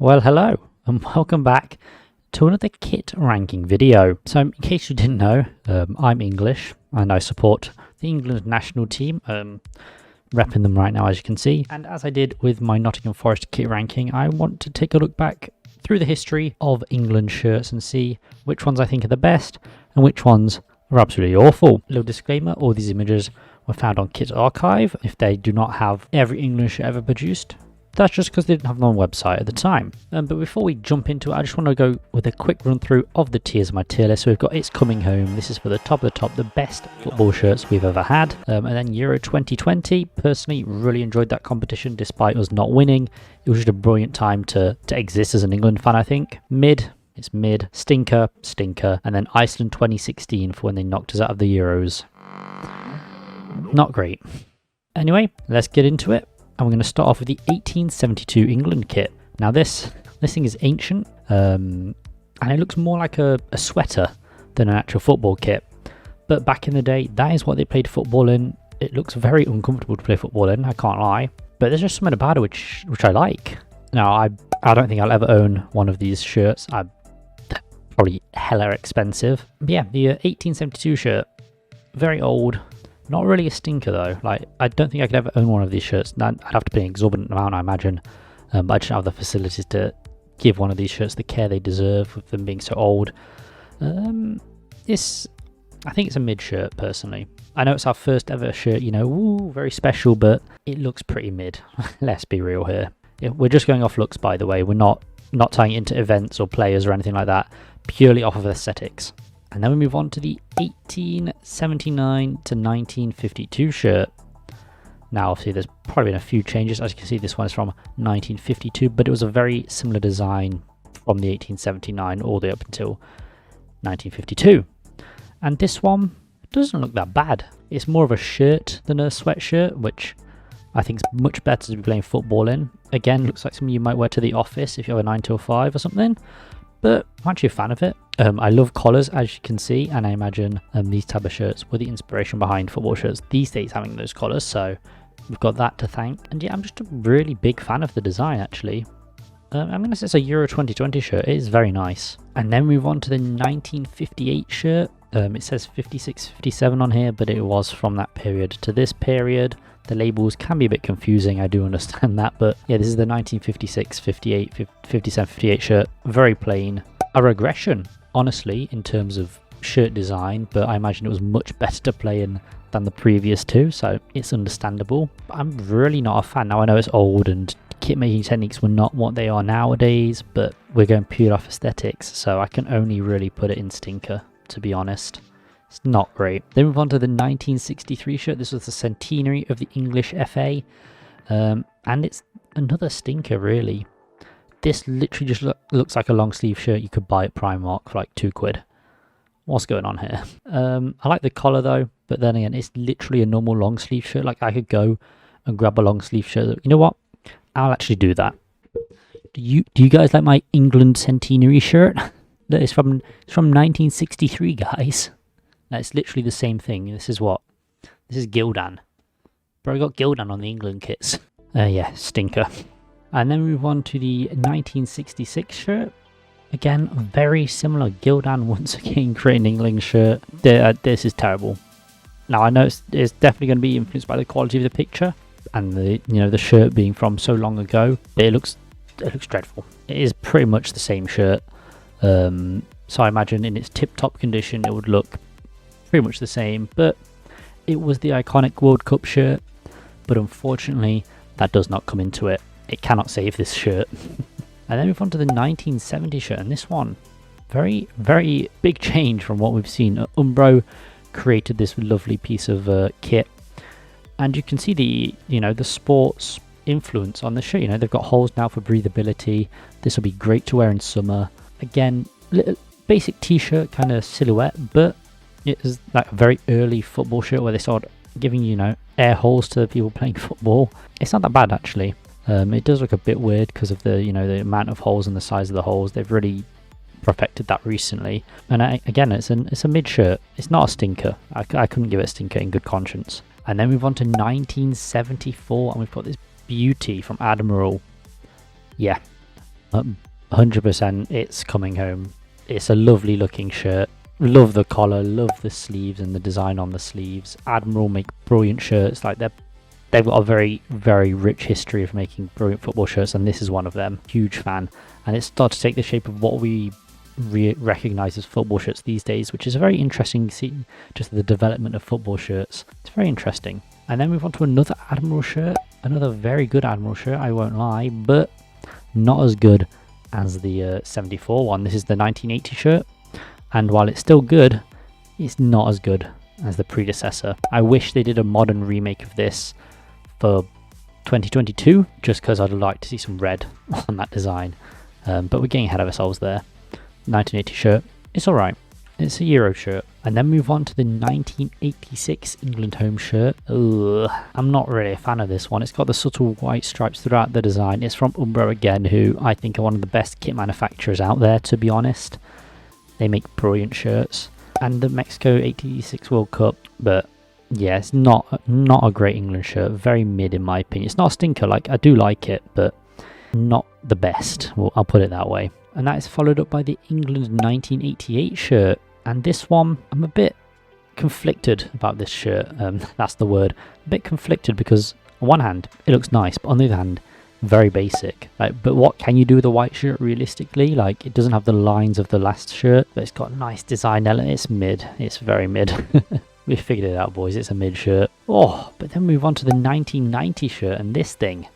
Well, hello and welcome back to another kit ranking video. So in case you didn't know, I'm English and I support the England national team, repping them right now as you can see. And as I did with my Nottingham Forest kit ranking, I want to take a look back through the history of England shirts and see which ones I think are the best and which ones are absolutely awful. Little disclaimer, all these images were found on Kit Archive. If they do not have every England shirt ever produced, that's just because they didn't have them on the website at the time. But before we jump into it, I just want to go with a quick run through of the tiers of my tier list. So we've got It's Coming Home. This is for the top of the top, the best football shirts we've ever had. And then Euro 2020. Personally, really enjoyed that competition despite us not winning. It was just a brilliant time to exist as an England fan, I think. Mid. It's mid. Stinker. Stinker. And then Iceland 2016 for when they knocked us out of the Euros. Not great. Anyway, let's get into it. And we're going to start off with the 1872 England kit. Now this thing is ancient, and it looks more like a sweater than an actual football kit. But back in the day, that is what they played football in. It looks very uncomfortable to play football in, I can't lie. But there's just something about it which I like. Now, I don't think I'll ever own one of these shirts. They're probably hella expensive. But yeah, the 1872 shirt, very old. Not really a stinker though. Like, I don't think I could ever own one of these shirts. I'd have to pay an exorbitant amount, I imagine. But I just don't have the facilities to give one of these shirts the care they deserve with them being so old. I think it's a mid shirt personally. I know it's our first ever shirt, you know, woo, very special, but it looks pretty mid. Let's be real here. We're just going off looks, by the way. We're not tying it into events or players or anything like that. Purely off of aesthetics. And then we move on to the 1879 to 1952 shirt. Now, obviously, there's probably been a few changes. As you can see, this one is from 1952, but it was a very similar design from the 1879 all the way up until 1952. And this one doesn't look that bad. It's more of a shirt than a sweatshirt, which I think is much better to be playing football in. Again, looks like something you might wear to the office if you have a 9 till 5 or something. But I'm actually a fan of it. I love collars, as you can see, and I imagine these type of shirts were the inspiration behind football shirts these days having those collars, so we've got that to thank. And yeah, I'm just a really big fan of the design, actually. I'm going to say it's a Euro 2020 shirt. It is very nice. And then we move on to the 1958 shirt. It says 56-57 on here, but it was from that period to this period. The labels can be a bit confusing, I do understand that, but yeah, this is the 1956, 58, 57, 58 shirt. Very plain. A regression, honestly, in terms of shirt design, but I imagine it was much better to play in than the previous two, so it's understandable. But I'm really not a fan. Now, I know it's old and kit making techniques were not what they are nowadays, but we're going pure off aesthetics, so I can only really put it in stinker, to be honest. It's not great. Then move on to the 1963 shirt. This was the centenary of the English FA. And it's another stinker, really. This literally just looks like a long sleeve shirt you could buy at Primark for like £2. What's going on here? I like the collar though, but then again, it's literally a normal long sleeve shirt. Like, I could go and grab a long sleeve shirt. You know what? I'll actually do that. Do you guys like my England centenary shirt? That is from 1963, guys. It's literally the same thing. This is what? This is Gildan. Bro, I got Gildan on the England kits. Yeah, stinker. And then we move on to the 1966 shirt. Again, very similar. Gildan once again creating an England shirt. This is terrible. Now, I know it's definitely going to be influenced by the quality of the picture and the shirt being from so long ago. But it looks dreadful. It is pretty much the same shirt. So I imagine in its tip-top condition, it would look pretty much the same, but it was the iconic World Cup shirt, but unfortunately that does not come into it. It cannot save this shirt. And then move on to the 1970 shirt, and this one, very, very big change from what we've seen. Umbro created this lovely piece of kit, and you can see the sports influence on the shirt. They've got holes now for breathability. This will be great to wear in summer. Again, little basic t-shirt kind of silhouette, but it is like a very early football shirt where they started giving, air holes to people playing football. It's not that bad, actually. It does look a bit weird because of the, the amount of holes and the size of the holes. They've really perfected that recently. And again, it's a mid shirt. It's not a stinker. I couldn't give it a stinker in good conscience. And then move on to 1974, and we've got this beauty from Admiral. Yeah, 100% it's coming home. It's a lovely looking shirt. Love the collar, love the sleeves and the design on the sleeves. Admiral make brilliant shirts. Like they've got a very, very rich history of making brilliant football shirts, and this is one of them. Huge fan. And it's started to take the shape of what we recognize as football shirts these days, which is very interesting to see just the development of football shirts. It's very interesting. And then move on to another Admiral shirt. Another very good Admiral shirt, I won't lie, but not as good as the 74 one. This is the 1980 shirt. And while it's still good, it's not as good as the predecessor. I wish they did a modern remake of this for 2022, just because I'd like to see some red on that design. But we're getting ahead of ourselves there. 1980 shirt, it's alright. It's a Euro shirt. And then move on to the 1986 England home shirt. Ugh, I'm not really a fan of this one. It's got the subtle white stripes throughout the design. It's from Umbro again, who I think are one of the best kit manufacturers out there, to be honest. They make brilliant shirts. And the Mexico 86 World Cup, but yeah, it's not a great England shirt. Very mid in my opinion. It's not a stinker. Like, I do like it, but not the best. Well, I'll put it that way. And that is followed up by the England 1988 shirt. And this one, I'm a bit conflicted about this shirt. That's the word. A bit conflicted because on one hand, it looks nice, but on the other hand, very basic. Like, but what can you do with a white shirt realistically? Like, it doesn't have the lines of the last shirt, but it's got a nice design element. It's mid. It's very mid. We figured it out, boys. It's a mid shirt. Oh, but then move on to the 1990 shirt and this thing.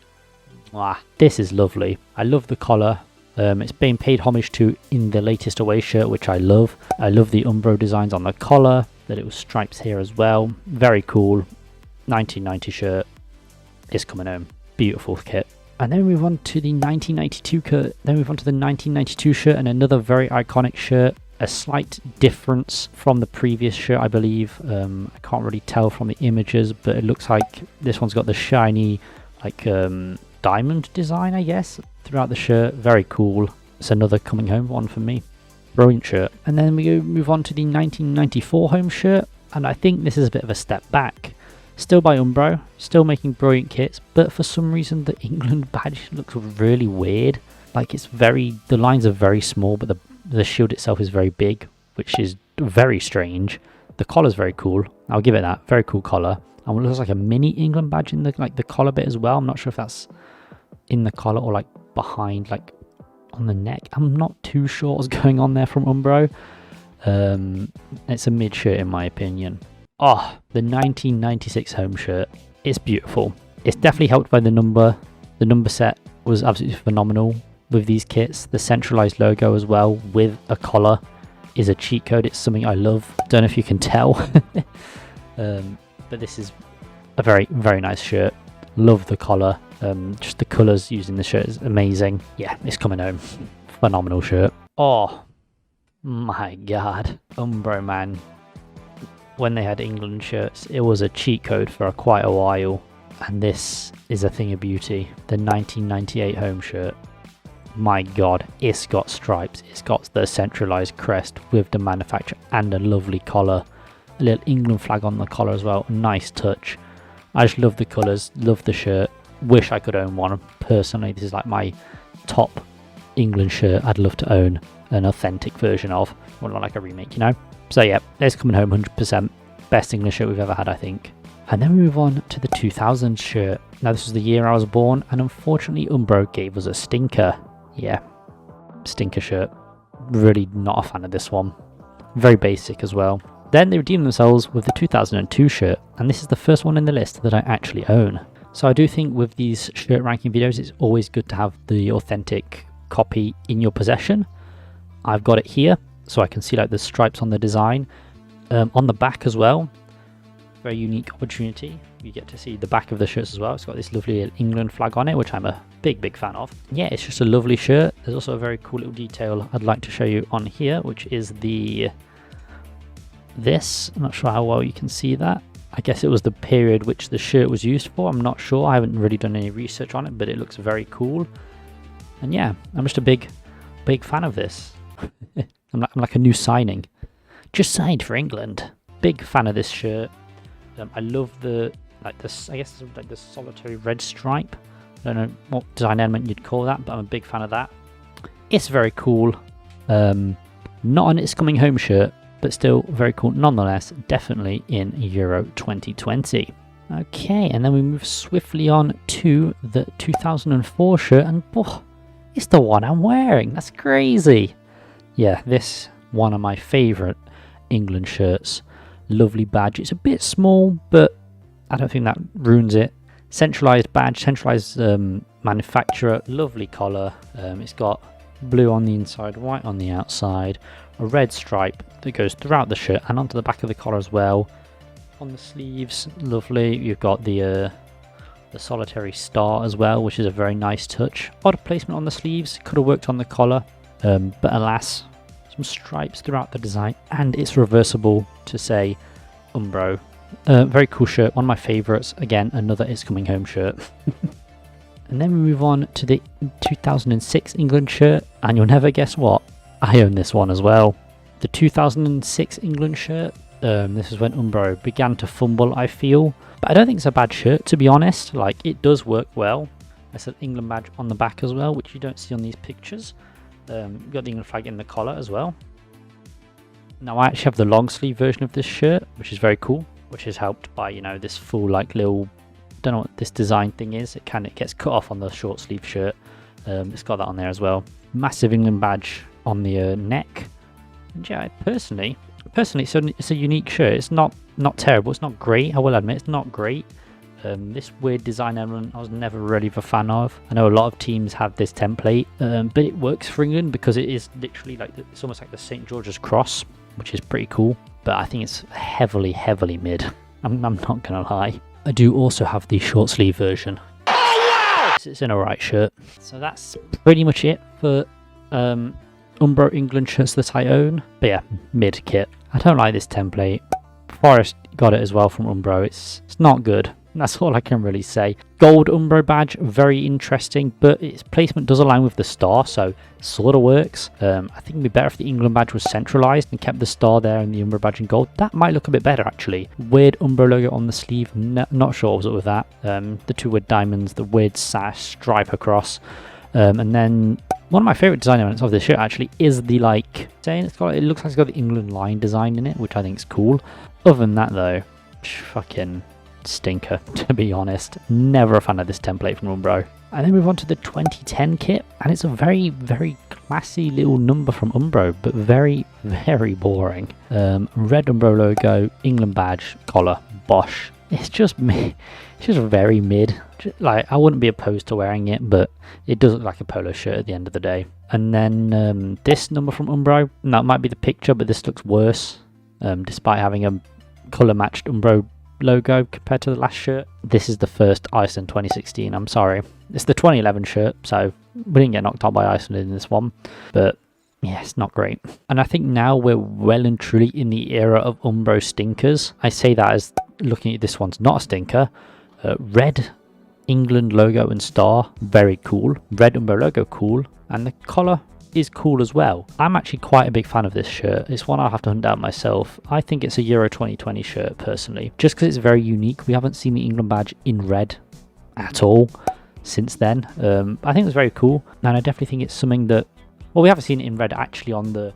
Wow, this is lovely. I love the collar. It's being paid homage to in the latest away shirt, which I love. I love the Umbro designs on the collar, that it was stripes here as well. Very cool. 1990 shirt is coming home. Beautiful kit. And then we move on to the 1992 shirt. Then we move on to the 1992 shirt and another very iconic shirt. A slight difference from the previous shirt, I believe. I can't really tell from the images, but it looks like this one's got the shiny, like diamond design, I guess, throughout the shirt. Very cool. It's another coming home one for me. Brilliant shirt. And then we move on to the 1994 home shirt, and I think this is a bit of a step back. Still by Umbro, still making brilliant kits, but for some reason the England badge looks really weird. Like, it's very, the lines are very small, but the shield itself is very big, which is very strange. The collar's very cool. I'll give it that. Very cool collar. And it looks like a mini England badge in the collar bit as well. I'm not sure if that's in the collar or like behind, like on the neck. I'm not too sure what's going on there from Umbro. It's a mid shirt in my opinion. Oh, the 1996 home shirt. It's beautiful. It's definitely helped by the number. The number set was absolutely phenomenal with these kits. The centralized logo as well with a collar is a cheat code. It's something I love. Don't know if you can tell. But this is a very, very nice shirt. Love the collar. Just the colours used in the shirt is amazing. Yeah, it's coming home. Phenomenal shirt. Oh my god. Umbro, man. When they had England shirts, it was a cheat code for quite a while. And this is a thing of beauty. The 1998 home shirt. My god, it's got stripes. It's got the centralised crest with the manufacturer and a lovely collar. A little England flag on the collar as well. Nice touch. I just love the colours, love the shirt. Wish I could own one. Personally, this is like my top England shirt I'd love to own an authentic version of. Well, not like a remake, you know? So yeah, it's coming home 100%. Best English shirt we've ever had, I think. And then we move on to the 2000 shirt. Now this was the year I was born, and unfortunately Umbro gave us a stinker. Yeah, stinker shirt. Really not a fan of this one. Very basic as well. Then they redeemed themselves with the 2002 shirt, and this is the first one in the list that I actually own. So I do think with these shirt ranking videos, it's always good to have the authentic copy in your possession. I've got it here, so I can see like the stripes on the design. On the back as well, very unique opportunity. You get to see the back of the shirts as well. It's got this lovely England flag on it, which I'm a big fan of. Yeah, it's just a lovely shirt. There's also a very cool little detail I'd like to show you on here, which is this. I'm not sure how well you can see that. I guess it was the period which the shirt was used for. I'm not sure. I haven't really done any research on it, but it looks very cool. And yeah, I'm just a big fan of this. I'm like a new signing. Just signed for England. Big fan of this shirt. I love I guess it's like the solitary red stripe. I don't know what design element you'd call that, but I'm a big fan of that. It's very cool. Not on its coming home shirt, but still very cool nonetheless, definitely in Euro 2020. Okay, and then we move swiftly on to the 2004 shirt, and it's the one I'm wearing. That's crazy. Yeah, this one of my favourite England shirts. Lovely badge. It's a bit small, but I don't think that ruins it. Centralised badge, centralised manufacturer, lovely collar. It's got blue on the inside, white on the outside, a red stripe that goes throughout the shirt and onto the back of the collar as well. On the sleeves, lovely. You've got the solitary star as well, which is a very nice touch. Odd placement on the sleeves, could have worked on the collar, but alas, some stripes throughout the design, and it's reversible to say Umbro. Very cool shirt, one of my favourites. Again, another It's Coming Home shirt. And then we move on to the 2006 England shirt, and you'll never guess what, I own this one as well. The 2006 England shirt, this is when Umbro began to fumble, I feel. But I don't think it's a bad shirt, to be honest. Like, it does work well. There's an England badge on the back as well, which you don't see on these pictures. You've got the England flag in the collar as well. Now, I actually have the long sleeve version of this shirt, which is very cool, which is helped by, you know, this full, like, little, don't know what this design thing is. It gets cut off on the short sleeve shirt. It's got that on there as well. Massive England badge on the neck. And yeah, personally, it's a unique shirt. It's not terrible. It's not great. I will admit, it's not great. This weird design element I was never really a fan of. I know a lot of teams have this template, but it works for England because it is literally like it's almost like the St. George's cross, which is pretty cool. But I think it's heavily mid. I'm not gonna lie. I do also have the short sleeve version. Oh wow! It's an alright shirt. So that's pretty much it for Umbro England shirts that I own. But yeah, mid kit. I don't like this template. Forest got it as well from Umbro. It's not good. That's all I can really say. Gold Umbro badge, very interesting, but its placement does align with the star, so sort of works. I think it'd be better if the England badge was centralised and kept the star there and the Umbro badge in gold. That might look a bit better, actually. Weird Umbro logo on the sleeve, not sure what was up with that. The two weird diamonds, the weird sash stripe across. And then one of my favourite design elements of this shirt actually is the, like, it looks like it's got the England line design in it, which I think is cool. Other than that, though, fucking stinker, to be honest. Never a fan of this template from Umbro. And then move on to the 2010 kit, and it's a very classy little number from Umbro, but very boring. Red Umbro logo, England badge, collar, bosh. It's just me. It's just very mid. Like, I wouldn't be opposed to wearing it, but it does look like a polo shirt at the end of the day. And then this number from Umbro, that might be the picture, but this looks worse, despite having a colour matched Umbro logo compared to the last shirt. This is the first Iceland 2016. I'm sorry, it's the 2011 shirt, so we didn't get knocked out by Iceland in this one, but yeah, it's not great. And I think now we're well and truly in the era of Umbro stinkers. I say that as looking at this one's not a stinker. Red England logo and star, very cool. Red Umbro logo, cool. And the collar is cool as well. I'm actually quite a big fan of this shirt. It's one I'll have to hunt down myself. I think it's a Euro 2020 shirt personally, just because it's very unique. We haven't seen the England badge in red at all since then. I think it's very cool, and I definitely think it's something that, well, we haven't seen it in red actually on the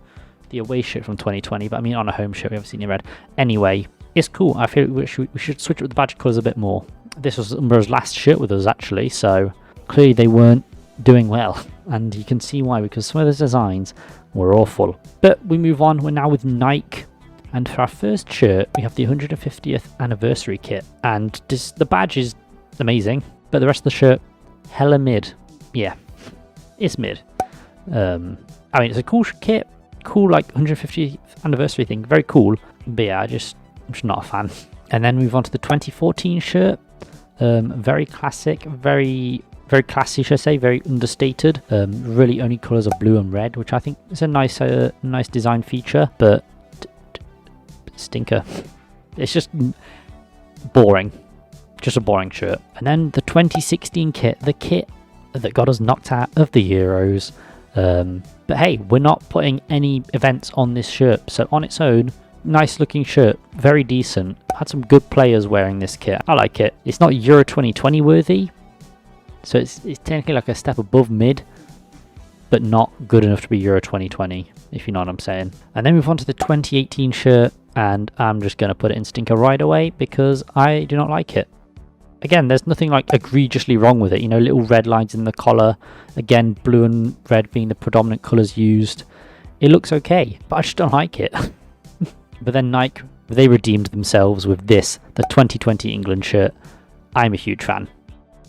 away shirt from 2020, but I mean on a home shirt we haven't seen it in red. Anyway, it's cool. I feel we should switch up the badge colours a bit more. This was Umbro's last shirt with us actually, so clearly they weren't doing well, and you can see why, because some of the designs were awful. But we move on. We're now with Nike, and for our first shirt we have the 150th anniversary kit, and the badge is amazing, but the rest of the shirt hella mid. Yeah, it's mid. I mean, it's a cool kit, cool like 150th anniversary thing, very cool, but yeah, I'm just not a fan. And then move on to the 2014 shirt. Very classic, very classy, should I say, very understated. Really only colours are blue and red, which I think is a nice design feature, but stinker. It's just boring. Just a boring shirt. And then the 2016 kit, the kit that got us knocked out of the Euros. But hey, we're not putting any events on this shirt, so on its own, nice looking shirt, very decent. Had some good players wearing this kit. I like it. It's not Euro 2020 worthy, so it's technically like a step above mid, but not good enough to be Euro 2020, if you know what I'm saying. And then move on to the 2018 shirt, and I'm just going to put it in stinker right away because I do not like it. Again, there's nothing like egregiously wrong with it, you know, little red lines in the collar, again, blue and red being the predominant colours used. It looks okay, but I just don't like it. But then Nike, they redeemed themselves with this, the 2020 England shirt. I'm a huge fan.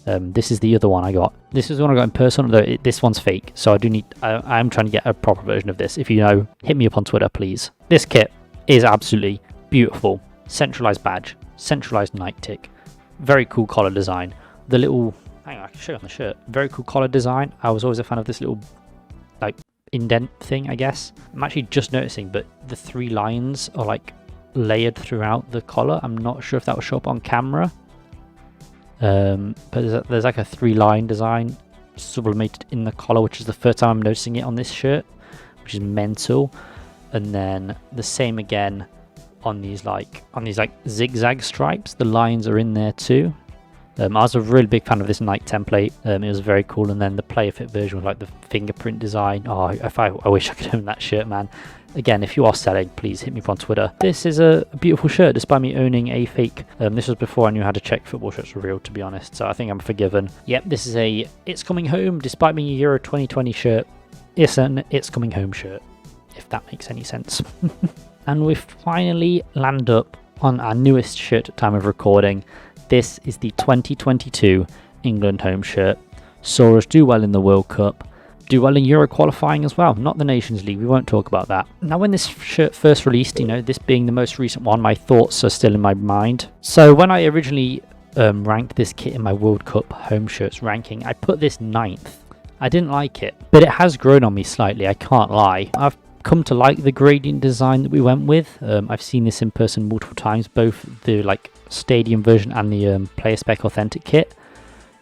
This is the other one I got. This is the one I got in person, although this one's fake, so I'm trying to get a proper version of this. If you know, hit me up on Twitter, please. This kit is absolutely beautiful. Centralized badge, centralized Nike tick. Very cool collar design. The little, hang on, I can show you on the shirt. Very cool collar design. I was always a fan of this little, like, indent thing, I guess. I'm actually just noticing, but the 3 lines are like layered throughout the collar. I'm not sure if that will show up on camera. But there's like a 3-line design sublimated in the collar, which is the first time I'm noticing it on this shirt, which is mental. And then the same again on these like zigzag stripes. The lines are in there too. I was a really big fan of this Nike template. It was very cool. And then the player fit version with like the fingerprint design. Oh, I wish I could own that shirt, man. Again, if you are selling, please hit me up on Twitter. This is a beautiful shirt, despite me owning a fake. This was before I knew how to check football shirts were real, to be honest. So I think I'm forgiven. Yep, this is a It's Coming Home, despite being a Euro 2020 shirt. It's an It's Coming Home shirt, if that makes any sense. And we've finally landed up on our newest shirt at time of recording. This is the 2022 England home shirt. Saw us do well in the World Cup, do well in Euro qualifying as well, not the Nations League, we won't talk about that. Now when this shirt first released, you know, this being the most recent one, my thoughts are still in my mind. So when I originally ranked this kit in my World Cup home shirts ranking, I put this 9th. I didn't like it, but it has grown on me slightly, I can't lie. I've come to like the gradient design that we went with. I've seen this in person multiple times, both the like stadium version and the player spec authentic kit.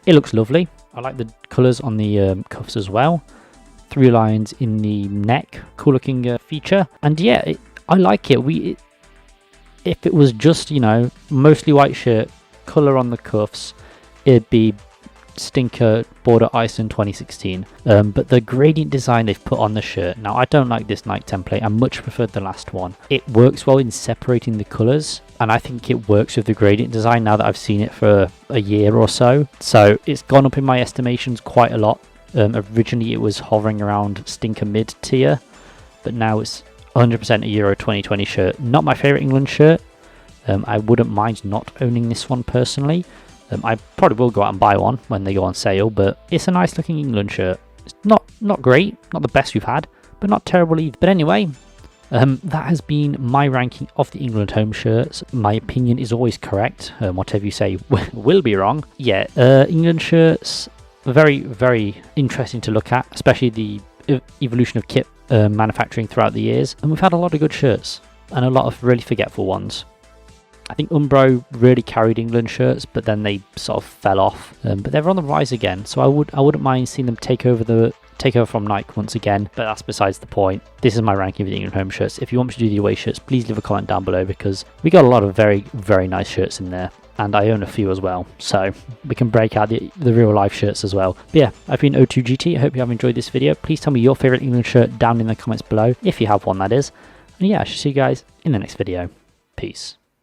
It looks lovely. I like the colours on the cuffs as well. 3 lines in the neck, cool looking feature. And yeah, I like it. If it was just, you know, mostly white shirt, colour on the cuffs, it'd be stinker border Iceland 2016. But the gradient design they've put on the shirt, now I don't like this Nike template, I much preferred the last one. It works well in separating the colours, and I think it works with the gradient design now that I've seen it for a year or so. So it's gone up in my estimations quite a lot. Originally it was hovering around stinker mid tier, but now it's 100% a Euro 2020 shirt. Not my favourite England shirt. I wouldn't mind not owning this one personally. I probably will go out and buy one when they go on sale, but it's a nice looking England shirt. It's not great, not the best we've had, but not terrible either. But anyway, that has been my ranking of the England home shirts. My opinion is always correct. Whatever you say will be wrong. Yeah, England shirts, very, very interesting to look at, especially the evolution of kit manufacturing throughout the years. And we've had a lot of good shirts and a lot of really forgetful ones. I think Umbro really carried England shirts, but then they sort of fell off. But they're on the rise again, so I wouldn't mind seeing them take over from Nike once again. But that's besides the point. This is my ranking of the England home shirts. If you want me to do the away shirts, please leave a comment down below, because we got a lot of very, very nice shirts in there, and I own a few as well, so we can break out the real life shirts as well. But yeah, I've been O2GT. I hope you have enjoyed this video. Please tell me your favorite England shirt down in the comments below, if you have one, that is. And yeah, I shall see you guys in the next video. Peace.